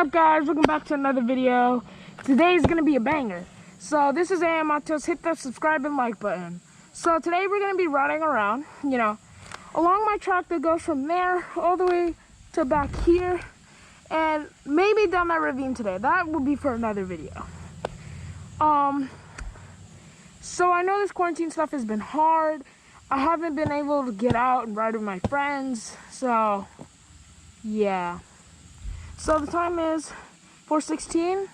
up, guys? Welcome back to another video. Today's gonna be a banger. So this is AM Matos. Hit the subscribe and like button. So today we're gonna be riding around, along my track that goes from there all the way to back here, and maybe down that ravine today. That will be for another video. So I know this quarantine stuff has been hard. I haven't been able to get out and ride with my friends. So yeah. So the time is 4:19.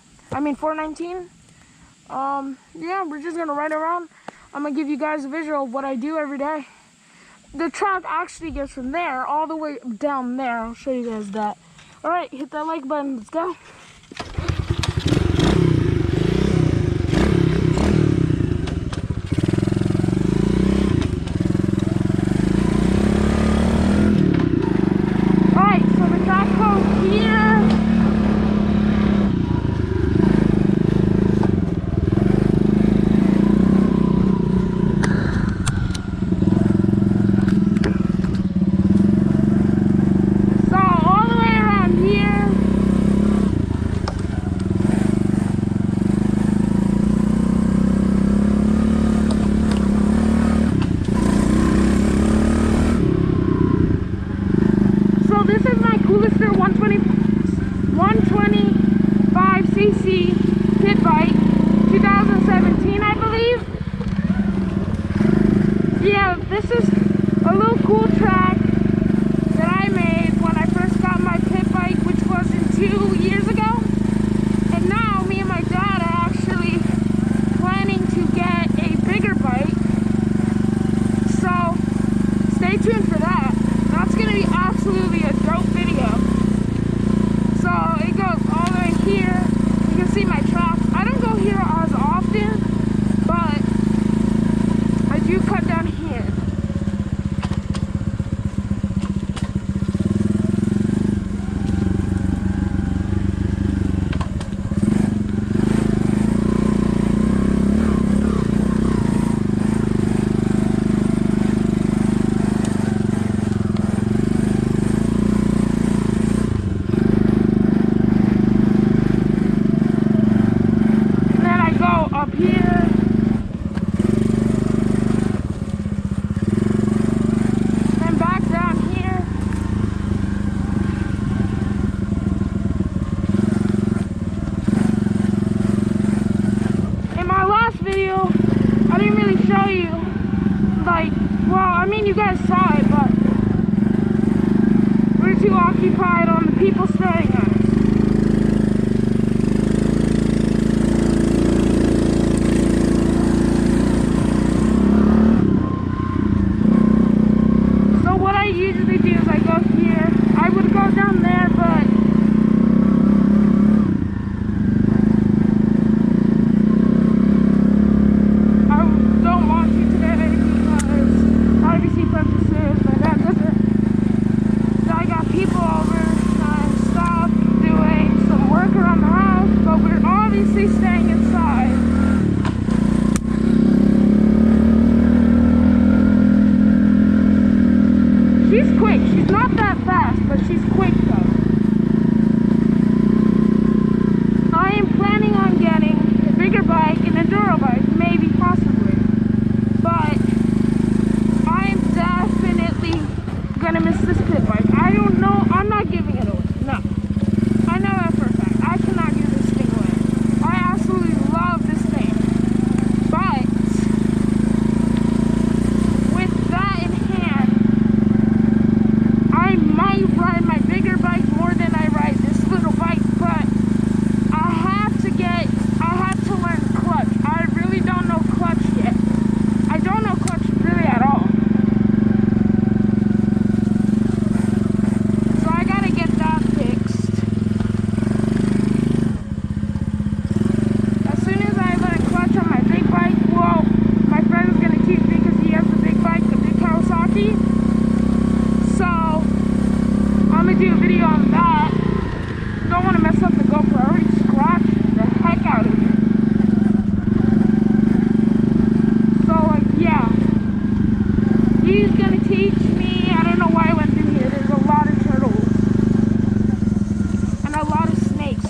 Yeah, we're just gonna ride around. I'm gonna give you guys a visual of what I do every day. The track actually gets from there all the way down there. I'll show you guys that. All right, hit that like button. Let's go. Pit bike, 2017, I believe. Yeah, this is a little cool track that I made when I first got my pit bike, which was 2 years ago. And now me and my dad are actually planning to get a bigger bike. So stay tuned for that. That's gonna be absolutely a dope video. So it goes all the way here. You can see my tracks. I don't go here as often, but I do cut down here. Up here, and back down here. In my last video, I didn't really show you, you guys saw it, but we're too occupied on the people staring at us. Usually do is I go here. I would go down there, but I don't want to today because privacy purposes. My dad doesn't. So I got people over trying to stop doing some work around the house, but we're obviously staying inside. She's quick. She's not that fast, but she's quick though. I am planning on getting a bigger bike, an enduro bike, maybe, possibly. But I am definitely gonna miss this pit bike. I don't know. I'm not giving it away. No. I know that for a fact. I cannot give this thing away. I absolutely love this thing. But with that in hand, I might ride my bigger bike more than I ride this little bike, but I have to learn clutch. I really don't know clutch yet. I don't know clutch really at all. So I gotta get that fixed. As soon as I learn clutch on my big bike, well, my friend is gonna teach me because he has a big bike, the big Kawasaki. So I'm gonna do a video on that. Don't want to mess up the GoPro. I already scratched the heck out of it. So yeah, he's gonna teach me. I don't know why I went through here. There's a lot of turtles and a lot of snakes.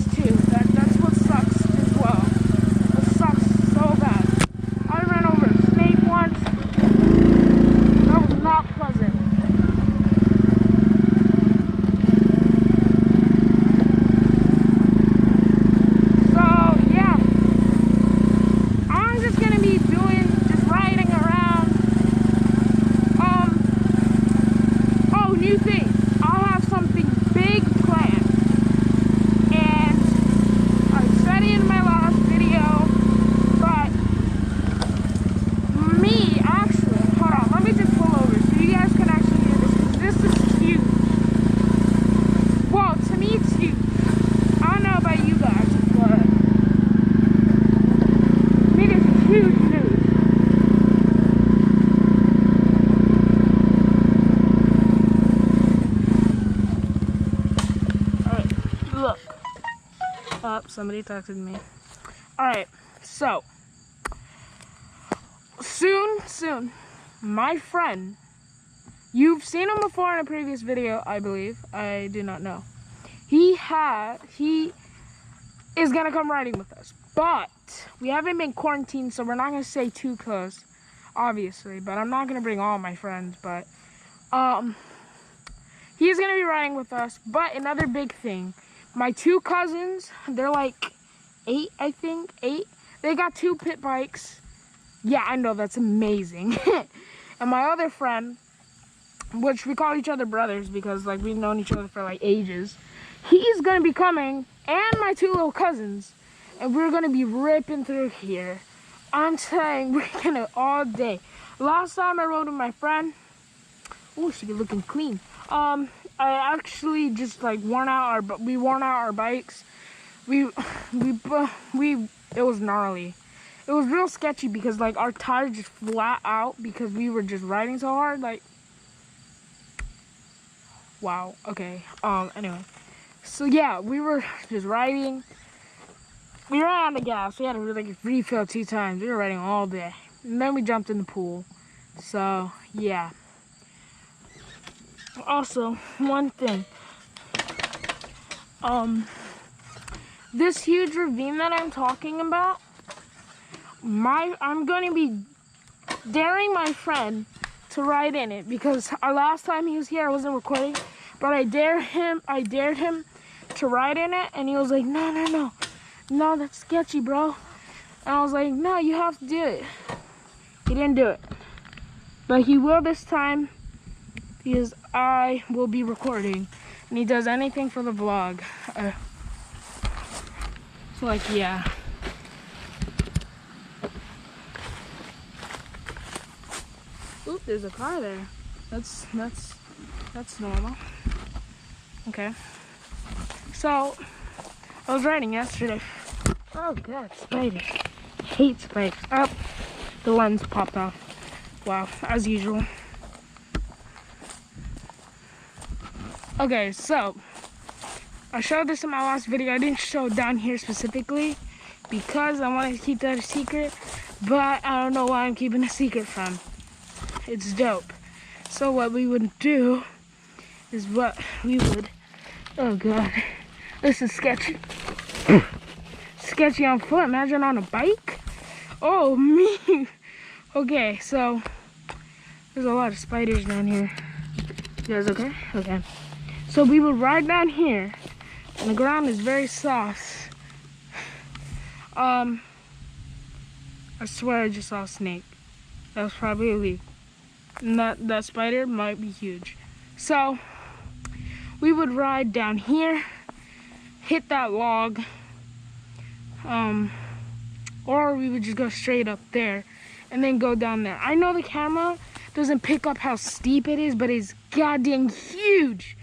somebody texted me. Alright, so soon, my friend, you've seen him before in a previous video, I believe. I do not know. He is gonna come riding with us, but we haven't been quarantined, so we're not gonna stay too close, obviously. But I'm not gonna bring all my friends, but he's gonna be riding with us. But another big thing, my two cousins, they're like 8, I think, 8. They got 2 pit bikes. Yeah, I know, that's amazing. And my other friend, which we call each other brothers because like we've known each other for like ages, he's gonna be coming, and my 2 little cousins, and we're gonna be ripping through here. I'm saying we're gonna all day. Last time I rode with my friend, oh, she be looking clean. I actually just like we worn out our bikes. It was gnarly. It was real sketchy because like our tires just flat out because we were just riding so hard. Like, wow. Okay. Anyway, so yeah, we were just riding. We ran out of gas. We had to like refill 2 times. We were riding all day, and then we jumped in the pool. So yeah. Also, one thing. This huge ravine that I'm talking about, I'm going to be daring my friend to ride in it because our last time he was here, I wasn't recording, but I dared him to ride in it, and he was like, no, that's sketchy, bro. And I was like, no, you have to do it. He didn't do it, but he will this time because I will be recording, and he does anything for the vlog. So like, yeah. Oop, there's a car there. That's normal. Okay. So I was riding yesterday. Oh god, spiders. I hate spiders. Oh, the lens popped off. Wow, as usual. Okay, so I showed this in my last video. I didn't show it down here specifically because I wanted to keep that a secret, but I don't know why I'm keeping a secret from. It's dope. So what we would do is oh god, this is sketchy. Sketchy on foot, imagine on a bike. Oh me. Okay, so there's a lot of spiders down here. You guys okay? Okay. So we would ride down here, and the ground is very soft. I swear I just saw a snake. That was probably a leaf. And that spider might be huge. So we would ride down here, hit that log, or we would just go straight up there and then go down there. I know the camera doesn't pick up how steep it is, but it's goddamn huge.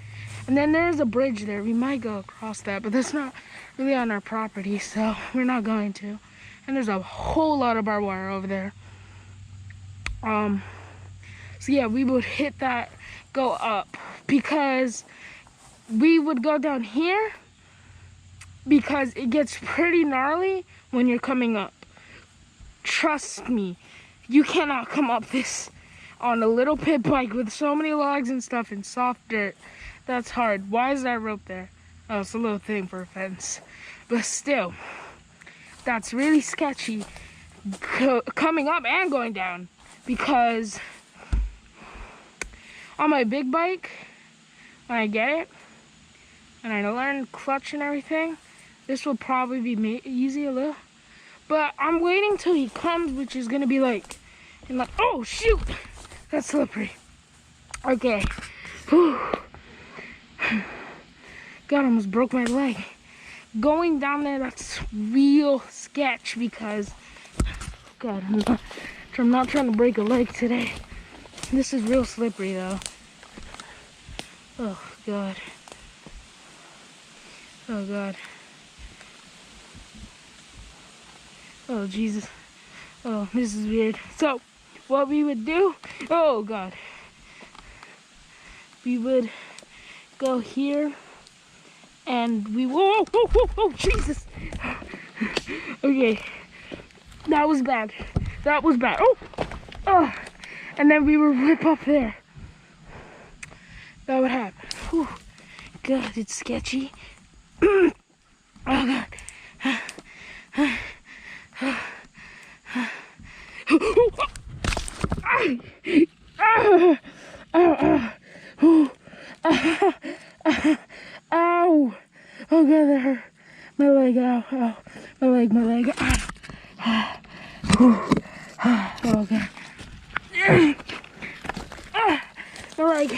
And then there's a bridge there. We might go across that, but that's not really on our property, so we're not going to. And there's a whole lot of barbed wire over there. So yeah, we would hit that, go up, because we would go down here because it gets pretty gnarly when you're coming up. Trust me, you cannot come up this on a little pit bike with so many logs and stuff and soft dirt. That's hard. Why is that rope there? Oh, it's a little thing for a fence. But still, that's really sketchy coming up and going down, because on my big bike, when I get it and I learn clutch and everything, this will probably be easy a little. But I'm waiting till he comes, which is gonna be like, oh shoot, that's slippery. Okay. Whew. God, I almost broke my leg. Going down there, that's real sketch because, God, I'm not trying to break a leg today. This is real slippery though. Oh God. Oh God. Oh Jesus. Oh, this is weird. So, what we would do, oh God. We would go here and we whoa, whoa, whoa, whoa, Jesus. Okay, that was bad. That was bad. Oh, and then we were right up there. That would happen. Whew. God, it's sketchy. Oh God. Ow! Oh God, that hurt. My leg, ow, ow. My leg, ow. Oh God. My leg.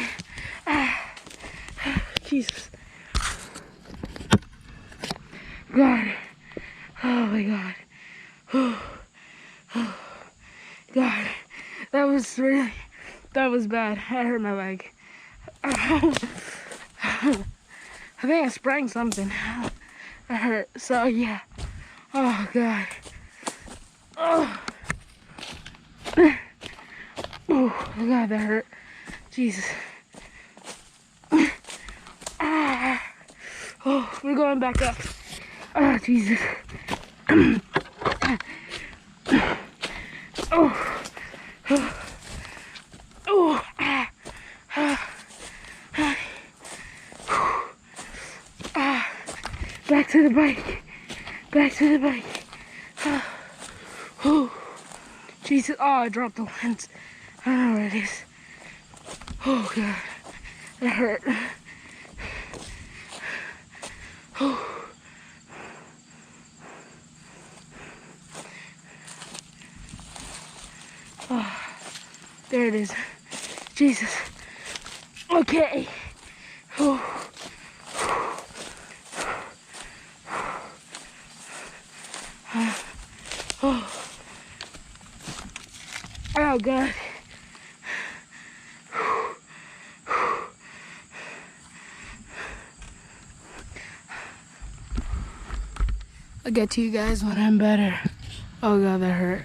Jesus. God. Oh my God. God. That was bad. I hurt my leg. I think I sprained something. I hurt. So yeah. Oh God. Oh. Oh God, that hurt. Jesus. Oh, we're going back up. Oh, Jesus. Oh. Oh. Back to the bike. Back to the bike. Oh. Jesus. Oh, I dropped the lens. I don't know where it is. Oh, God. That hurt. Oh. Oh. There it is. Jesus. Okay. Oh. Oh. Oh God. I'll get to you guys when I'm better. Oh God, that hurt.